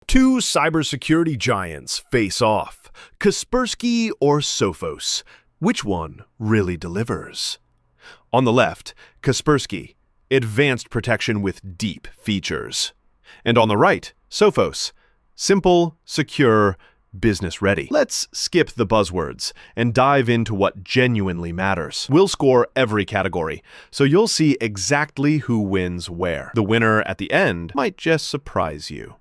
Two cybersecurity giants face off, Kaspersky or Sophos. Which one really delivers? On the left, Kaspersky, advanced protection with deep features. And on the right, Sophos, simple, secure, business-ready. Let's skip the buzzwords and dive into what genuinely matters. We'll score every category, so you'll see exactly who wins where. The winner at the end might just surprise you.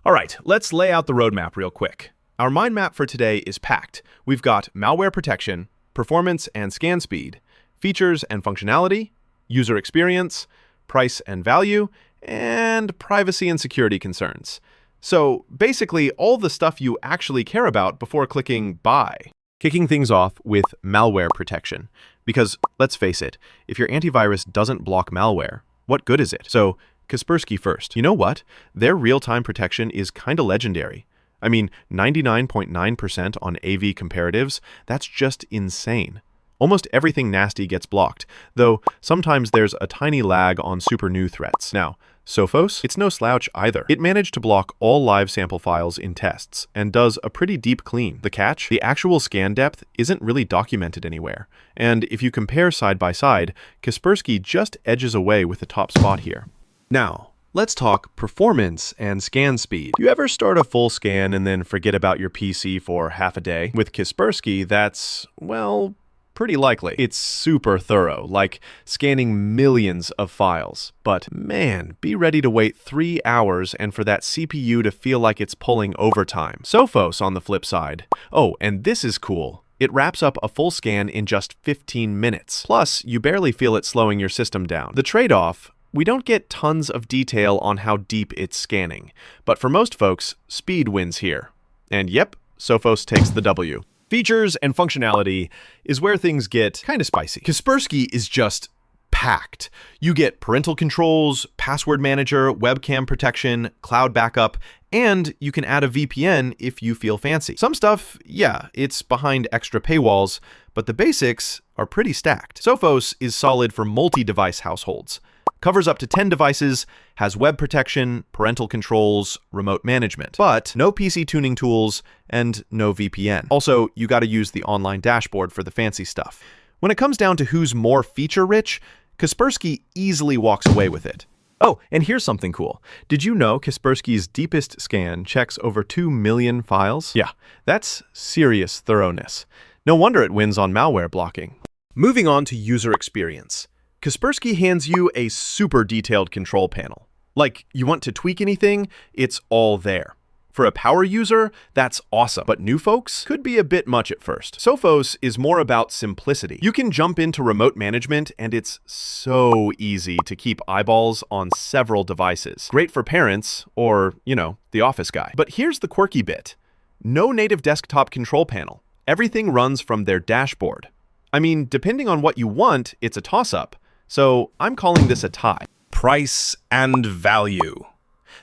All right, let's lay out the roadmap real quick. Our mind map for today is packed. We've got malware protection, performance and scan speed, features and functionality, user experience, price and value, and privacy and security concerns. So basically all the stuff you actually care about before clicking buy. Kicking things off with malware protection. Because let's face it, if your antivirus doesn't block malware, what good is it? So Kaspersky first. You know what? Their real-time protection is kinda legendary. I mean, 99.9% on AV comparatives, that's just insane. Almost everything nasty gets blocked, though sometimes there's a tiny lag on super new threats. Now, Sophos, it's no slouch either. It managed to block all live sample files in tests and does a pretty deep clean. The catch? The actual scan depth isn't really documented anywhere. And if you compare side by side, Kaspersky just edges away with the top spot here. Now, let's talk performance and scan speed. You ever start a full scan and then forget about your PC for half a day? With Kaspersky, that's, well, pretty likely. It's super thorough, like scanning millions of files. But man, be ready to wait 3 hours and for that CPU to feel like it's pulling overtime. Sophos on the flip side. Oh, and this is cool. It wraps up a full scan in just 15 minutes. Plus, you barely feel it slowing your system down. The trade-off, we don't get tons of detail on how deep it's scanning. But for most folks, speed wins here. And yep, Sophos takes the W. Features and functionality is where things get kind of spicy. Kaspersky is just packed. You get parental controls, password manager, webcam protection, cloud backup, and you can add a VPN if you feel fancy. Some stuff, yeah, it's behind extra paywalls, but the basics are pretty stacked. Sophos is solid for multi-device households. Covers up to 10 devices, has web protection, parental controls, remote management, but no PC tuning tools and no VPN. Also, you gotta use the online dashboard for the fancy stuff. When it comes down to who's more feature-rich, Kaspersky easily walks away with it. Oh, and here's something cool. Did you know Kaspersky's deepest scan checks over 2 million files? Yeah, that's serious thoroughness. No wonder it wins on malware blocking. Moving on to user experience. Kaspersky hands you a super detailed control panel. Like, you want to tweak anything, it's all there. For a power user, that's awesome, but new folks could be a bit much at first. Sophos is more about simplicity. You can jump into remote management, and it's so easy to keep eyeballs on several devices. Great for parents or, you know, the office guy. But here's the quirky bit. No native desktop control panel. Everything runs from their dashboard. I mean, depending on what you want, it's a toss-up. So I'm calling this a tie. Price and value.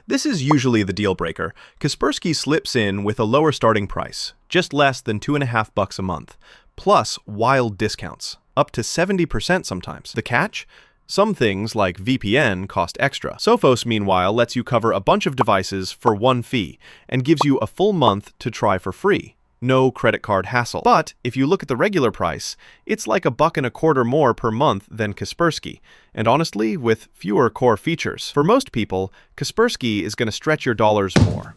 This is usually the deal breaker. Kaspersky slips in with a lower starting price, just less than $2.50 a month, plus wild discounts, up to 70% sometimes. The catch? Some things, like VPN, cost extra. Sophos, meanwhile, lets you cover a bunch of devices for one fee and gives you a full month to try for free. No credit card hassle. But if you look at the regular price, it's like $1.25 more per month than Kaspersky, and honestly, with fewer core features. For most people, Kaspersky is going to stretch your dollars more.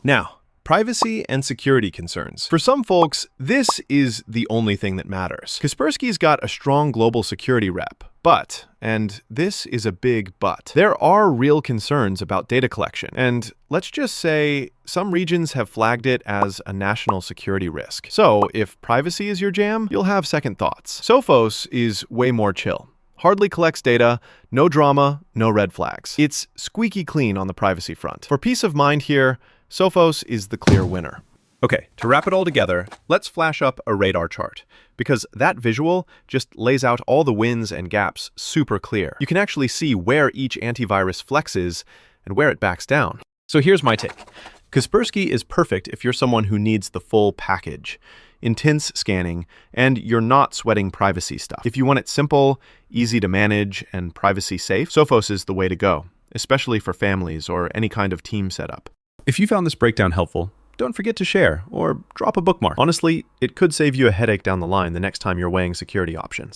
Now, privacy and security concerns. For some folks, this is the only thing that matters. Kaspersky's got a strong global security rep, but, and this is a big but, there are real concerns about data collection. And let's just say some regions have flagged it as a national security risk. So if privacy is your jam, you'll have second thoughts. Sophos is way more chill. Hardly collects data, no drama, no red flags. It's squeaky clean on the privacy front. For peace of mind here, Sophos is the clear winner. Okay, to wrap it all together, let's flash up a radar chart, because that visual just lays out all the wins and gaps super clear. You can actually see where each antivirus flexes and where it backs down. So here's my take. Kaspersky is perfect if you're someone who needs the full package. Intense scanning, and you're not sweating privacy stuff. If you want it simple, easy to manage, and privacy safe, Sophos is the way to go, especially for families or any kind of team setup. If you found this breakdown helpful, don't forget to share or drop a bookmark. Honestly, it could save you a headache down the line the next time you're weighing security options.